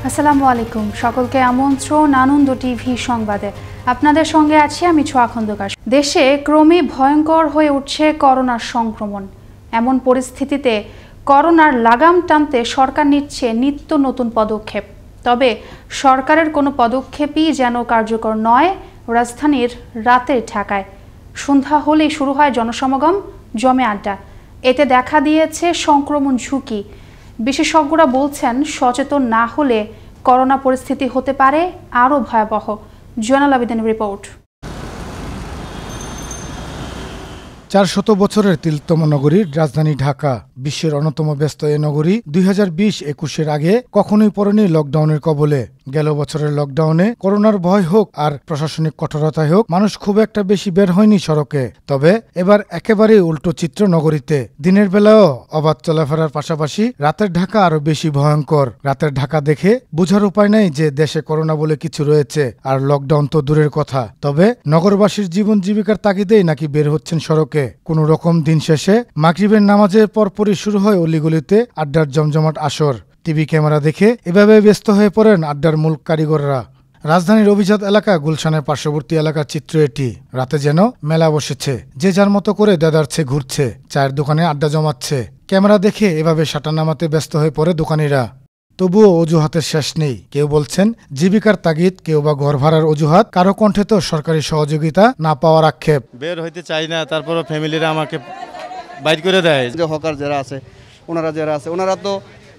আসসালামু আলাইকুম, সকলকে আমন্ত্রণ আনন্দ টিভি সংবাদে। আপনাদের সঙ্গে আছি আমি ছোঁয়া খন্দকার। দেশে ক্রমে ভয়ঙ্কর হয়ে উঠছে করোনার সংক্রমণ। এমন পরিস্থিতিতে করোনার লাগাম টানতে সরকার নিচ্ছে নিত্য নতুন পদক্ষেপ। তবে সরকারের কোনো পদক্ষেপই যেন কার্যকর নয় রাজধানীর রাতের ঢাকায়। সন্ধ্যা হলেই শুরু হয় জনসমাগম, জমে আড্ডা। এতে দেখা দিয়েছে সংক্রমণ ঝুঁকি। বিশেষজ্ঞরা বলছেন সচেতন না হলে করোনা পরিস্থিতি হতে পারে আরও ভয়াবহ। জয়নাল আবেদিনের রিপোর্ট। 400 বছরের তিলতম নগরীর রাজধানী ঢাকা, বিশ্বের অন্যতম ব্যস্ত এ নগরী 2020-21-এর আগে কখনোই পড়েনি লকডাউনের কবলে। গেল বছরের লকডাউনে করোনার ভয় হোক আর প্রশাসনিক কঠোরতায় হোক, মানুষ খুব একটা বেশি বের হয়নি সড়কে। তবে এবার একেবারেই উল্টো চিত্র নগরীতে। দিনের বেলাও অবাধ চলাফেরার পাশাপাশি রাতের ঢাকা আরো বেশি ভয়ঙ্কর। রাতের ঢাকা দেখে বোঝার উপায় নাই যে দেশে করোনা বলে কিছু রয়েছে, আর লকডাউন তো দূরের কথা। তবে নগরবাসীর জীবন জীবিকার তাগিদেই নাকি বের হচ্ছেন সড়কে। কোন রকম দিন শেষে মাগরিবের নামাজের পরপরই শুরু হয় অলিগলিতে আড্ডার জমজমাট আসর। টিভি ক্যামেরা দেখে এভাবে ব্যস্ত হয়ে পড়েন আড্ডার মূল কারিগররা। রাজধানীর অভিজাত এলাকা গুলশানের পার্শ্ববর্তী এলাকার চিত্র এটি। রাতে যেন মেলা বসেছে, যে যার মতো করে দেদারছে, ঘুরছে, চায়ের দোকানে আড্ডা জমাচ্ছে। ক্যামেরা দেখে এভাবে শাটার নামাতে ব্যস্ত হয়ে পড়ে দোকানিরা। তবুও অজুহাতের শেষ নেই। কেউ বলছেন জীবিকার তাগিদ, কেউ বা ঘর ভাড়ার অজুহাত, কারো কণ্ঠে তো সরকারি সহযোগিতা না পাওয়ার আক্ষেপ। বের হইতে চাই না, তারপর ফ্যামিলিরা আমাকে বাইর করে দেয়। যে হকার যারা আছে ওনারা তো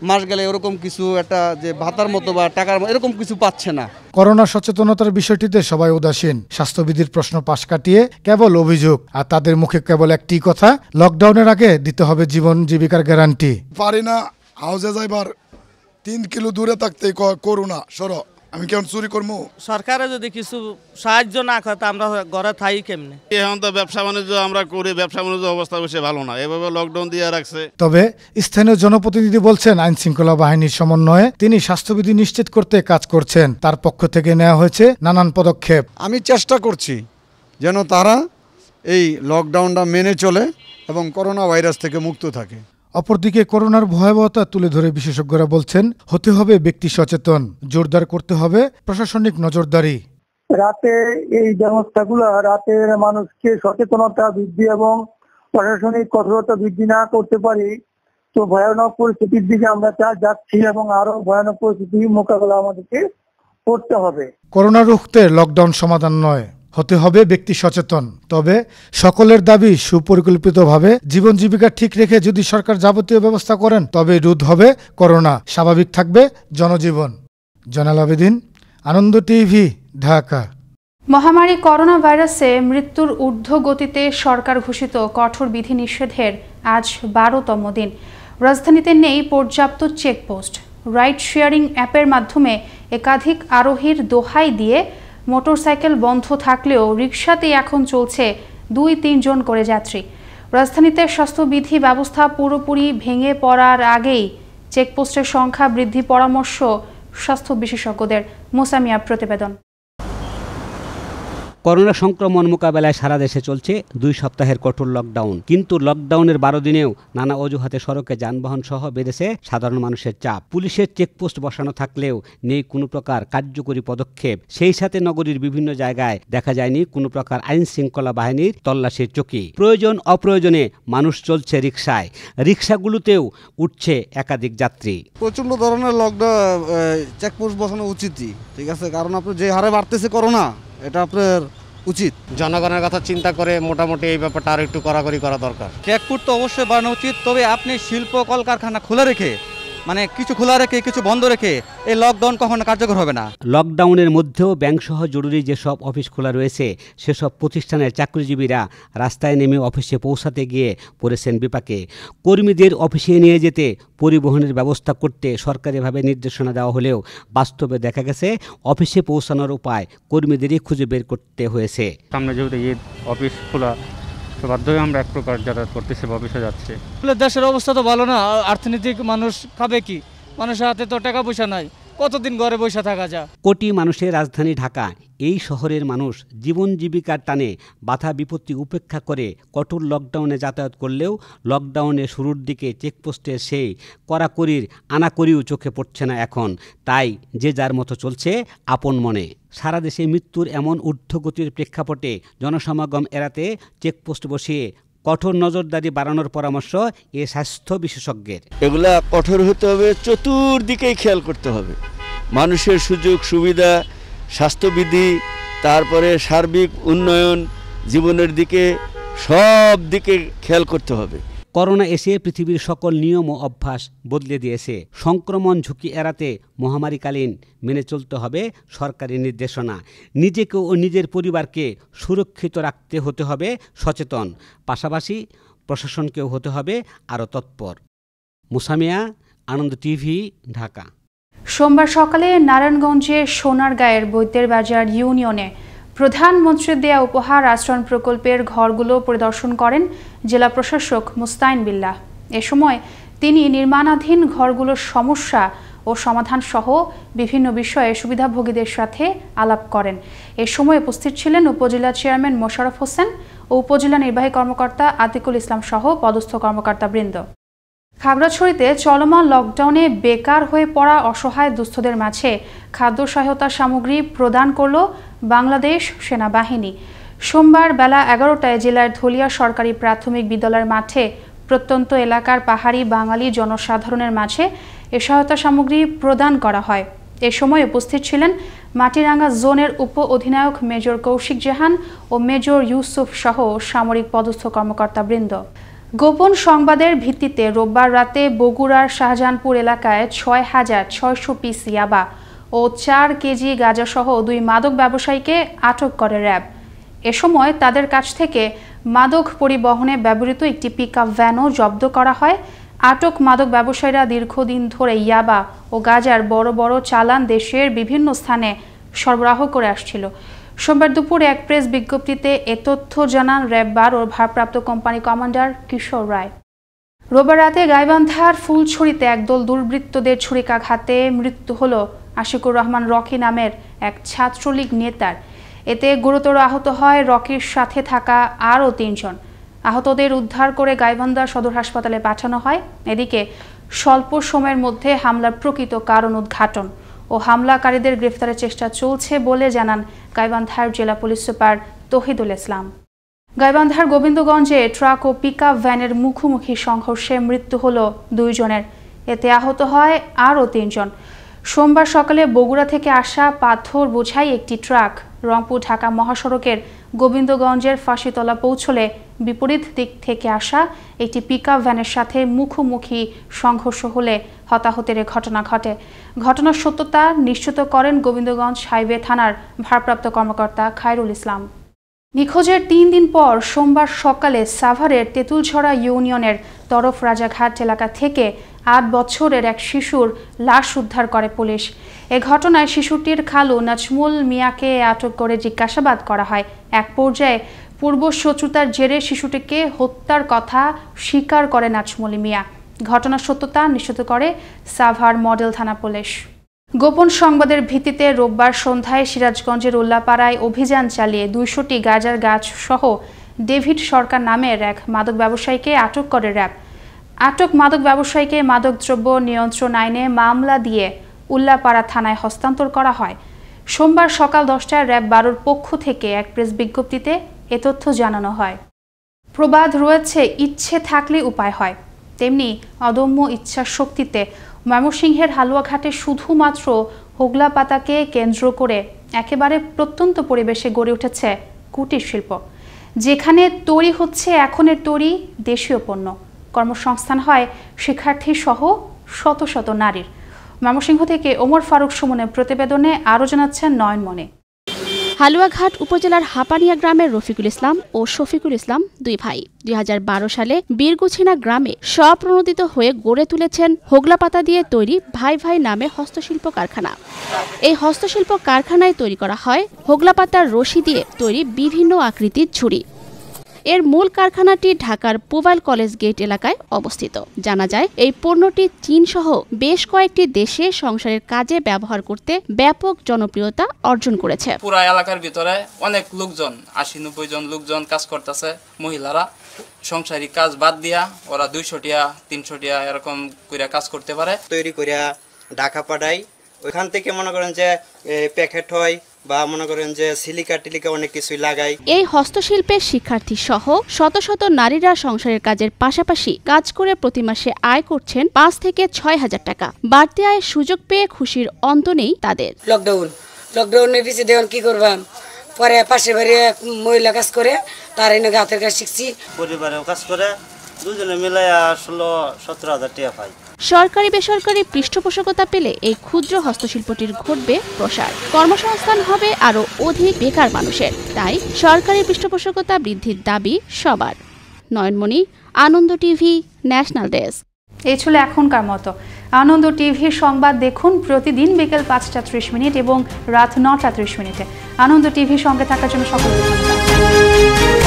মাস গেলে এরকম কিছু একটা যে ভাতার মতো বা টাকার এরকম কিছু পাচ্ছে না। করোনা সচেতনতার বিষয়টিতে সবাই উদাসীন। স্বাস্থ্যবিধির প্রশ্ন পাশ কাটিয়ে কেবল অভিযোগ, আর তাদের মুখে কেবল একটি কথা, লকডাউনের আগে দিতে হবে জীবন জীবিকার গ্যারান্টি। পারি না হাউসে যাইবার 3 কিলো দূরে থাকতে করোনা সরো, আমি কেমন চুরি করবো? সরকারে যদি কিছু সাহায্য না করে তা আমরা ঘরে থাই কেমনে? এখন তো ব্যবসা বাণিজ্য আমরা করি, ব্যবসা বাণিজ্য অবস্থা বেশি ভালো না, এভাবে লকডাউন দিয়ে রাখছে। তবে স্থানীয় জনপ্রতিনিধি বলছেন আইন শৃঙ্খলা বাহিনীর সমন্বয়ে তিনি স্বাস্থ্যবিধি নিশ্চিত করতে কাজ করছেন। তার পক্ষ থেকে নেওয়া হয়েছে নানান পদক্ষেপ। আমি চেষ্টা করছি যেন তারা এই লকডাউনটা মেনে চলে এবং করোনা ভাইরাস থেকে মুক্ত থাকে। অপরদিকে করোনার ভয়াবহতা তুলে ধরে বিশেষজ্ঞরা বলছেন হতে হবে ব্যক্তি সচেতন, জোরদার করতে হবে প্রশাসনিক নজরদারি। রাতে এই ব্যবস্থাগুলো রাতের মানুষকে সচেতনতা বৃদ্ধি এবং প্রশাসনিক কঠোরতা বৃদ্ধি না করতে পারি তো ভয়ানক পরিস্থিতির দিকে আমরা যাচ্ছি এবং আরো ভয়ানক পরিস্থিতি মোকাবেলা আমাদেরকে করতে হবে। করোনা রুখতে লকডাউন সমাধান নয়, হতে হবে ব্যক্তি সচেতন। তবে সকলের দাবি সুপরিকল্পিতভাবে জীবন জীবিকা ঠিক রেখে যদি সরকার যাবতীয় ব্যবস্থা করেন তবে রোধ হবে করোনা, স্বাভাবিক থাকবে জনজীবন। জয়নাল আবেদিন, আনন্দ টিভি, ঢাকা। মহামারী করোনা ভাইরাসে মৃত্যুর ঊর্ধ্বগতিতে সরকার ঘোষিত কঠোর বিধিনিষেধের আজ 12তম দিন। রাজধানীতে নেই পর্যাপ্ত চেকপোস্ট। রাইড শেয়ারিং অ্যাপের মাধ্যমে একাধিক আরোহীর দোহাই দিয়ে মোটরসাইকেল বন্ধ থাকলেও রিকশাতে এখন চলছে 2-3 জন করে যাত্রী। রাজধানীতে স্বাস্থ্যবিধি ব্যবস্থা পুরোপুরি ভেঙে পড়ার আগেই চেকপোস্টের সংখ্যা বৃদ্ধি পরামর্শ স্বাস্থ্য বিশেষজ্ঞদের। মোসামিয়া প্রতিবেদন। করোনা সংক্রমণ মোকাবেলায় সারা দেশে চলছে 2 সপ্তাহের কঠোর লকডাউন। কিন্তু লকডাউনের 12 দিনেও নানা অজুহাতে সড়কে যানবাহন সহ বেড়েছে সাধারণ মানুষের চাপ। পুলিশের চেকপোস্ট বসানো থাকলেও নেই কোনো প্রকার কার্যকরী পদক্ষেপ। সেই সাথে নগরীর বিভিন্ন জায়গায় দেখা যায়নি কোনো প্রকার আইন শৃঙ্খলা বাহিনীর তল্লাশির চকি। প্রয়োজন অপ্রয়োজনে মানুষ চলছে রিকশায়, রিকশাগুলোতেও উঠছে একাধিক যাত্রী। প্রচন্ড ধরনের লকডাউন চেকপোস্ট বসানো উচিতই, ঠিক আছে, কারণ আপনার যে হারে বাড়তেছে করোনা, এটা আপনার উচিত। জনগণের কথা চিন্তা করে মোটামুটি এই ব্যাপারটা আর একটু কড়াকড়ি করা দরকার। চেকপোস্ট তো অবশ্যই বাড়ানো উচিত, তবে আপনি শিল্প কলকারখানা খোলা রেখে কিছু খোলা রেখে কিছু বন্ধ রেখে এই লকডাউন কখনো কার্যকর হবে না। লকডাউনের মধ্যেও ব্যাংকসহ জরুরি যেসব অফিস খোলা রয়েছে সেসব প্রতিষ্ঠানের চাকরিজীবীরা রাস্তায় নেমে অফিসে পৌঁছাতে গিয়ে পড়েছেন বিপাকে। কর্মীদের অফিসে নিয়ে যেতে পরিবহনের ব্যবস্থা করতে সরকারিভাবে নির্দেশনা দেওয়া হলেও বাস্তবে দেখা গেছে অফিসে পৌঁছানোর উপায় কর্মীদেরই খুঁজে বের করতে হয়েছে। সামনে যেহেতু ঈদ, অফিস খোলা, তো বাধ্য হয়ে আমরা এক প্রকার যাতায়াত করতেছি, অফিসে যাচ্ছে। দেশের অবস্থা তো ভালো না, অর্থনৈতিক মানুষ খাবে কি? মানুষের হাতে তো টাকা পয়সা নাই, কতদিন ঘরে বসে থাকা যায়। কোটি মানুষের রাজধানী ঢাকা, এই শহরের মানুষ জীবন জীবিকার টানে বাধা বিপত্তি উপেক্ষা করে কঠোর লকডাউনে যাতায়াত করলেও লকডাউনের শুরুর দিকে চেকপোস্টের সেই কড়াকড়ির আনাকড়িও চোখে পড়ছে না এখন। তাই যে যার মতো চলছে আপন মনে। সারা দেশে মৃত্যুর এমন ঊর্ধ্বগতির প্রেক্ষাপটে জনসমাগম এড়াতে চেকপোস্ট বসিয়ে কঠোর নজরদারি বাড়ানোর পরামর্শ এ স্বাস্থ্য বিশেষজ্ঞের। এগুলা কঠোর হতে হবে, চতুর্দিকেই খেয়াল করতে হবে, মানুষের সুযোগ সুবিধা, স্বাস্থ্যবিধি, তারপরে সার্বিক উন্নয়ন, জীবনের দিকে, সব দিকে খেয়াল করতে হবে। করোনা এসে পৃথিবীর সকল নিয়ম ও অভ্যাস বদলে দিয়েছে। সংক্রমণ ঝুঁকি এড়াতে মহামারীকালীন মেনে চলতে হবে সরকারি নির্দেশনা। নিজেকে ও নিজের পরিবারকে সুরক্ষিত রাখতে হতে হবে সচেতন, পাশাপাশি প্রশাসনকেও হতে হবে আরও তৎপর। মুসামিয়া, আনন্দ টিভি, ঢাকা। সোমবার সকালে নারায়ণগঞ্জে সোনারগাঁয়ের বৈদ্যের বাজার ইউনিয়নে প্রধানমন্ত্রীর দেয়া উপহার আশ্রয়ণ প্রকল্পের ঘরগুলো পরিদর্শন করেন জেলা প্রশাসক মুস্তাইন বিল্লাহ। এ সময় তিনি নির্মাণাধীন ঘরগুলোর সমস্যা ও সমাধান সহ বিভিন্ন বিষয়ে সুবিধাভোগীদের সাথে আলাপ করেন। এ সময় উপস্থিত ছিলেন উপজেলা চেয়ারম্যান মোশাররফ হোসেন ও উপজেলা নির্বাহী কর্মকর্তা আতিকুল ইসলাম সহ পদস্থ কর্মকর্তাবৃন্দ। খাগড়াছড়িতে চলমান লকডাউনে বেকার হয়ে পড়া অসহায় দুস্থদের মাঝে খাদ্য সহায়তা সামগ্রী প্রদান করল বাংলাদেশ সেনাবাহিনী। সোমবার বেলা 11টায় জেলার ধলিয়া সরকারি প্রাথমিক বিদ্যালয়ের মাঠে প্রত্যন্ত এলাকার পাহাড়ি বাঙালি জনসাধারণের মাঝে এ সহায়তা সামগ্রী প্রদান করা হয়। এ সময় উপস্থিত ছিলেন মাটিরাঙ্গা জোনের উপ অধিনায়ক মেজর কৌশিক জাহান ও মেজর ইউসুফ সহ সামরিক পদস্থ কর্মকর্তাবৃন্দ। গোপন সংবাদের ভিত্তিতে রোববার রাতে বগুড়ার শাহজাহানপুর এলাকায় 6,600 পিস ইয়াবা ও 4 কেজি গাঁজাসহ 2 মাদক ব্যবসায়ীকে আটক করে র্যাব। এ সময় তাদের কাছ থেকে মাদক পরিবহনে ব্যবহৃত একটি পিকআপ ভ্যানও জব্দ করা হয়। আটক মাদক ব্যবসায়ীরা দীর্ঘদিন ধরে ইয়াবা ও গাঁজার বড় বড় চালান দেশের বিভিন্ন স্থানে সরবরাহ করে আসছিল। সোমবার দুপুরে এক প্রেস বিজ্ঞপ্তিতে এ তথ্য জানান র্যাব 12 ভারপ্রাপ্ত কোম্পানি কমান্ডার কিশোর রায়। রোববার রাতে গাইবান্ধার ফুলছড়িতে একদল দুর্বৃত্তদের ছুরিকাঘাতে মৃত্যু হল আশিকুর রহমান রকি নামের এক ছাত্রলীগ নেতার। এতে গুরুতর আহত হয় রকির সাথে থাকা আরও 3 জন। আহতদের উদ্ধার করে গাইবান্ধা সদর হাসপাতালে পাঠানো হয়। এদিকে স্বল্প সময়ের মধ্যে হামলার প্রকৃত কারণ উদ্ঘাটন ও হামলাকারীদের গ্রেফতারের চেষ্টা চলছে বলে জানান গাইবান্ধার জেলা পুলিশ সুপার তহিদুল ইসলাম। গাইবান্ধার গোবিন্দগঞ্জে ট্রাক ও পিকআপ ভ্যানের মুখোমুখি সংঘর্ষে মৃত্যু হল 2 জনের। এতে আহত হয় আরও 3 জন। সোমবার সকালে বগুড়া থেকে আসা পাথর বোঝাই একটি ট্রাক রংপুর ঢাকা মহাসড়কের গোবিন্দগঞ্জের ফাঁসিতলা পৌঁছলে বিপরীত দিক থেকে আসা একটি পিকআপ ভ্যানের সাথে মুখোমুখি সংঘর্ষ হলে হতাহতের ঘটনা ঘটে। ঘটনার সত্যতা নিশ্চিত করেন গোবিন্দগঞ্জ হাইওয়ে থানার ভারপ্রাপ্ত কর্মকর্তা খায়রুল ইসলাম। নিখোঁজের 3 দিন পর সোমবার সকালে সাভারের তেঁতুলছড়া ইউনিয়নের তরফ রাজাঘাট এলাকা থেকে 8 বছরের এক শিশুর লাশ উদ্ধার করে পুলিশ। এ ঘটনায় শিশুটির খালু নাজমুল মিয়াকে আটক করে জিজ্ঞাসাবাদ করা হয়। এক পর্যায়ে পূর্ব শত্রুতার জেরে শিশুটিকে হত্যার কথা স্বীকার করে নাজমুল মিয়া। ঘটনার সত্যতা নিশ্চিত করে সাভার মডেল থানা পুলিশ। গোপন সংবাদের ভিত্তিতে রোববার সন্ধ্যায় সিরাজগঞ্জের উল্লাপাড়ায় অভিযান চালিয়ে 200টি গাঁজার গাছ সহ ডেভিড সরকার নামের এক মাদক ব্যবসায়ীকে আটক করে র্যাব। আটক মাদক ব্যবসায়ীকে মাদকদ্রব্য নিয়ন্ত্রণ আইনে মামলা দিয়ে উল্লাপাড়া থানায় হস্তান্তর করা হয়। সোমবার সকাল 10টায় র্যাব 12 পক্ষ থেকে এক প্রেস বিজ্ঞপ্তিতে এ তথ্য জানানো হয়। প্রবাদ রয়েছে, ইচ্ছে থাকলে উপায় হয়, তেমনি অদম্য ইচ্ছার শক্তিতে ময়মনসিংহের হালুয়াঘাটে শুধুমাত্র হোগলা পাতাকে কেন্দ্র করে একেবারে প্রত্যন্ত পরিবেশে গড়ে উঠেছে কুটির শিল্প, যেখানে তৈরি হচ্ছে এখনের তৈরি দেশীয় পণ্য। কর্মসংস্থান হয় শিক্ষার্থী সহ শত শত নারীর। ময়মনসিংহ থেকে ওমর ফারুক সুমনের প্রতিবেদনে আরও জানাচ্ছেন নয়নমণি। হালুয়াঘাট উপজেলার হাপানিয়া গ্রামের রফিকুল ইসলাম ও শফিকুল ইসলাম 2 ভাই 2012 সালে বীরগুছিনা গ্রামে স্বপ্রণোদিত হয়ে গড়ে তুলেছেন হোগলা পাতা দিয়ে তৈরি ভাই ভাই নামে হস্তশিল্প কারখানা। এই হস্তশিল্প কারখানায় তৈরি করা হয় হোগলা পাতার রশি দিয়ে তৈরি বিভিন্ন আকৃতির ঝুড়ি। এর মূল কারখানাটি ঢাকার পুবাইল কলেজ গেট এলাকায় অবস্থিত। জানা যায় এই পণ্যটি চীন সহ বেশ কয়েকটি দেশে সংসারের কাজে ব্যবহার করতে ব্যাপক জনপ্রিয়তা অর্জন করেছে। পুরো এলাকার ভিতরে অনেক লোকজন 80-90 জন লোকজন কাজ করতেছে। মহিলারা সংসারিক কাজ বাদ দিয়া ওরা 200 টাকা 300 টাকা এরকম করে কাজ করতে পারে। তৈরি করে ঢাকা পাঠাই, ওইখান থেকে মনে করেন যে প্যাকেট হয় বা মনে করেন যে সিলিকা টিলিকা অনেক কিছুই লাগাই। এই হস্তশিল্পের শিক্ষার্থী সহ শত শত নারীরা সংসারের কাজের পাশাপাশি কাজ করে প্রতি মাসে আয় করছেন 5 থেকে 6 হাজার টাকা। বাড়তি আয়ের সুযোগ পেয়ে খুশির অন্ত নেই তাদের। লকডাউনের পিছিয়ে দেওয়ান কি করবাম, পরে পাশে বাড়ি মহিলা কাজ করে তার এনে হাতের কাজ শিখছি। পরিবারেও কাজ করে দুজনে মিলে 16-17 হাজার টাকা পাই। সরকারি বেসরকারি পৃষ্ঠপোষকতা পেলে এই ক্ষুদ্র হস্তশিল্পটির ঘটবে প্রসার, কর্মসংস্থান হবে আরও অধিক বেকার মানুষের। তাই সরকারি পৃষ্ঠপোষকতা বৃদ্ধির দাবি সবার। নয়নমণি, আনন্দ টিভি, ন্যাশনাল ডেস্ক। এই ছিল এখনকার মতো। আনন্দ টিভির সংবাদ দেখুন প্রতিদিন বিকেল 5টা 30 এবং রাত 9টা 30। আনন্দ টিভির সঙ্গে থাকার জন্য সকলকে ধন্যবাদ।